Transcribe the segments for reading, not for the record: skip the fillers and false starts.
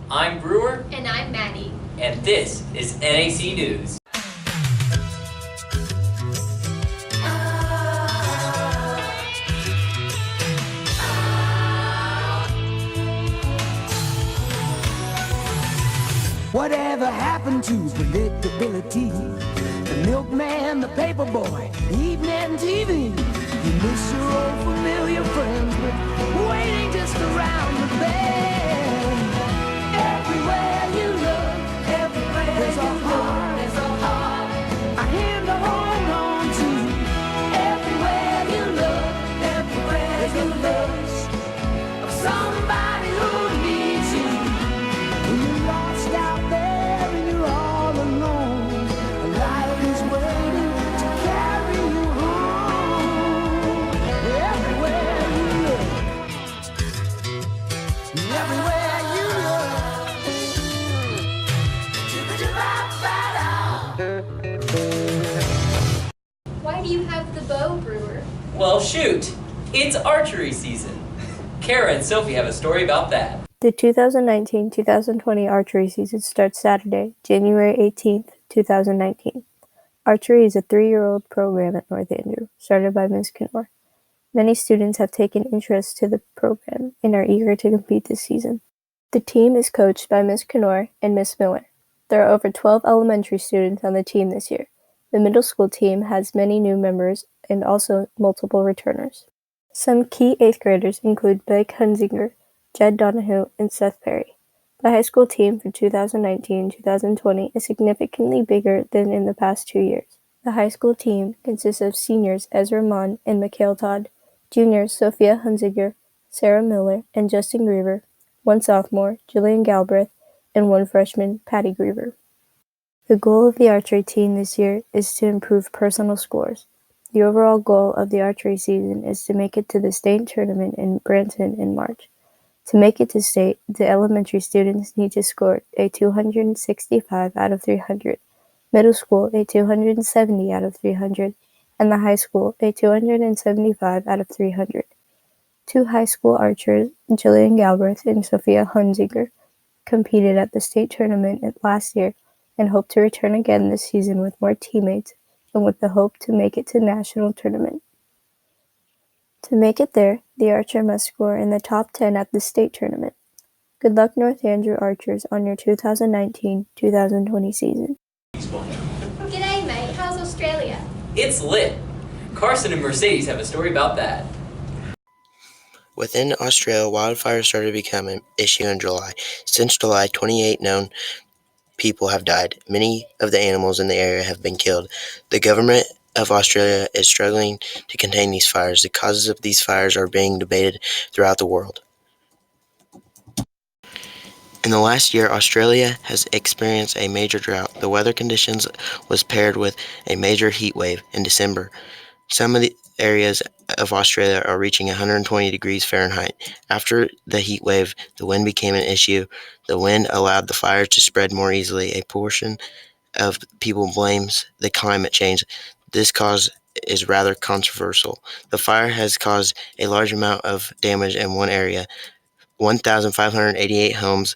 I'm Brewer. And I'm Maddie. And this is NAC News. Whatever happened to predictability? The milkman, the paperboy, evening TV. You miss your old familiar friends, but waiting just around the bend. Everywhere you look, there's a heart, a hand to hold on to. Everywhere you look, there's a lust of somebody who needs you. When you're lost out there and you're all alone, life is waiting to carry you home. Everywhere you look, everywhere you look. Why do you have the bow, Brewer? Well, shoot, it's archery season. Kara and Sophie have a story about that. The 2019-2020 archery season starts Saturday, January 18th, 2019. Archery is a 3-year-old program at North Andrew, started by Ms. Knorr. Many students have taken interest to the program and are eager to compete this season. The team is coached by Ms. Knorr and Ms. Miller. There are over 12 elementary students on the team this year. The middle school team has many new members and also multiple returners. Some key 8th graders include Blake Hunzinger, Jed Donahue, and Seth Perry. The high school team for 2019-2020 is significantly bigger than in the past 2 years. The high school team consists of seniors Ezra Mon and Mikhail Todd, juniors Sophia Hunziger, Sarah Miller, and Justin Griever, one sophomore, Jillian Galbraith, and one freshman, Patty Griever. The goal of the archery team this year is to improve personal scores. The overall goal of the archery season is to make it to the state tournament in Branson in March. To make it to state, the elementary students need to score a 265 out of 300, middle school a 270 out of 300, and the high school a 275 out of 300. Two high school archers, Jillian Galbraith and Sophia Hunziger, competed at the state tournament last year and hope to return again this season with more teammates and with the hope to make it to national tournament. To make it there, the archer must score in the top 10 at the state tournament. Good luck, North Andrew Archers, on your 2019-2020 season. G'day, mate. How's Australia? It's lit. Carson and Mercedes have a story about that. Within Australia, wildfires started to become an issue in July. Since July, 28 known people have died. Many of the animals in the area have been killed. The government of Australia is struggling to contain these fires. The causes of these fires are being debated throughout the world. In the last year, Australia has experienced a major drought. The weather conditions was paired with a major heat wave in December. Some of the areas of Australia are reaching 120 degrees Fahrenheit. After the heat wave, the wind became an issue. The wind allowed the fires to spread more easily. A portion of people blames the climate change. This cause is rather controversial. The fire has caused a large amount of damage in one area. 1,588 homes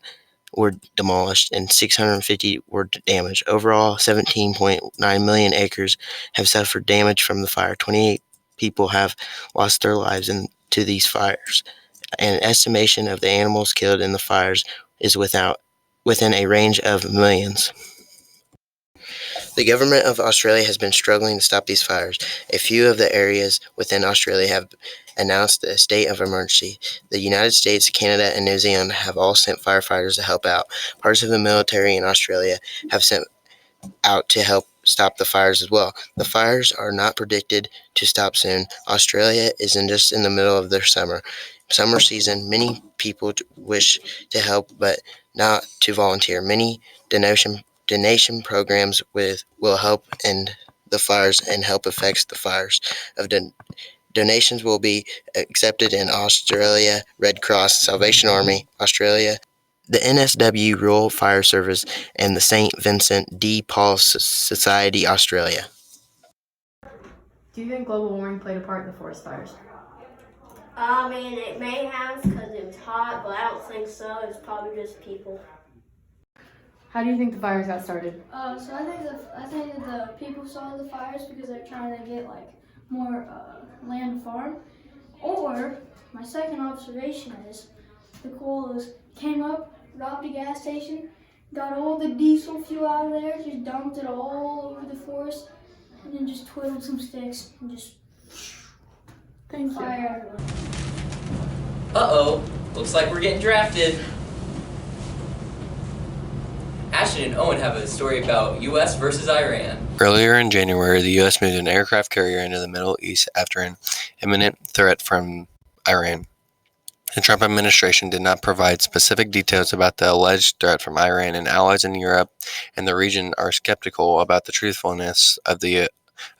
were demolished and 650 were damaged. Overall, 17.9 million acres have suffered damage from the fire. 28 people have lost their lives to these fires. An estimation of the animals killed in the fires is within a range of millions. The government of Australia has been struggling to stop these fires. A few of the areas within Australia have announced a state of emergency. The United States, Canada, and New Zealand have all sent firefighters to help out. Parts of the military in Australia have sent out to help stop the fires as well. The fires are not predicted to stop soon. Australia is just in the middle of their summer season. Many people wish to help but not to volunteer. Many donation programs will help end the fires and help affect the fires. Donations will be accepted in Australia, Red Cross, Salvation Army, Australia, the NSW Rural Fire Service, and the St. Vincent de Paul Society, Australia. Do you think global warming played a part in the forest fires? I mean, it may have because it was hot, but I don't think so. It's probably just people. How do you think the fires got started? So I think that the people started the fires because they're trying to get like more land to farm. Or my second observation is the koalas came up, robbed a gas station, got all the diesel fuel out of there, just dumped it all over the forest, and then just twiddled some sticks and just fire everywhere. Uh-oh, looks like we're getting drafted. Ashton and Owen have a story about U.S. versus Iran. Earlier in January, the U.S. moved an aircraft carrier into the Middle East after an imminent threat from Iran. The Trump administration did not provide specific details about the alleged threat from Iran, and allies in Europe and the region are skeptical about the truthfulness of the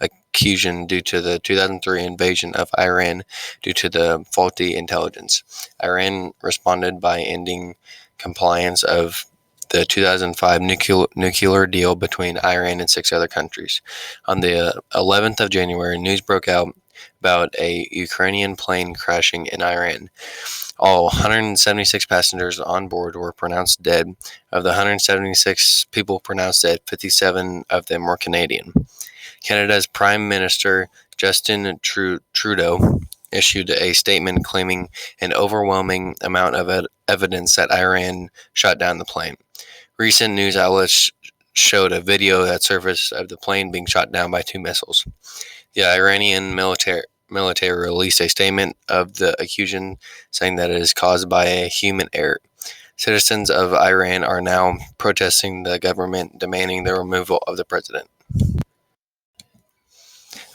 accusation due to the 2003 invasion of Iran due to the faulty intelligence. Iran responded by ending compliance of the 2005 nuclear deal between Iran and 6 other countries. On the 11th of January, news broke out about a Ukrainian plane crashing in Iran. All 176 passengers on board were pronounced dead. Of the 176 people pronounced dead, 57 of them were Canadian. Canada's Prime Minister Justin Trudeau issued a statement claiming an overwhelming amount of evidence that Iran shot down the plane. Recent news outlets showed a video that surfaced of the plane being shot down by 2 missiles. The Iranian military released a statement of the accusation saying that it is caused by a human error. Citizens of Iran are now protesting the government, demanding the removal of the president.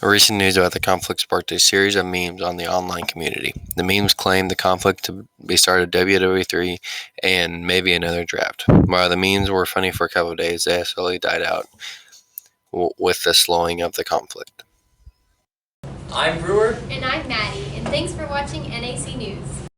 Recent news about the conflict sparked a series of memes on the online community. The memes claimed the conflict to be started WWE3 and maybe another draft. While the memes were funny for a couple of days, they slowly died out with the slowing of the conflict. I'm Brewer. And I'm Maddie, and thanks for watching NAC News.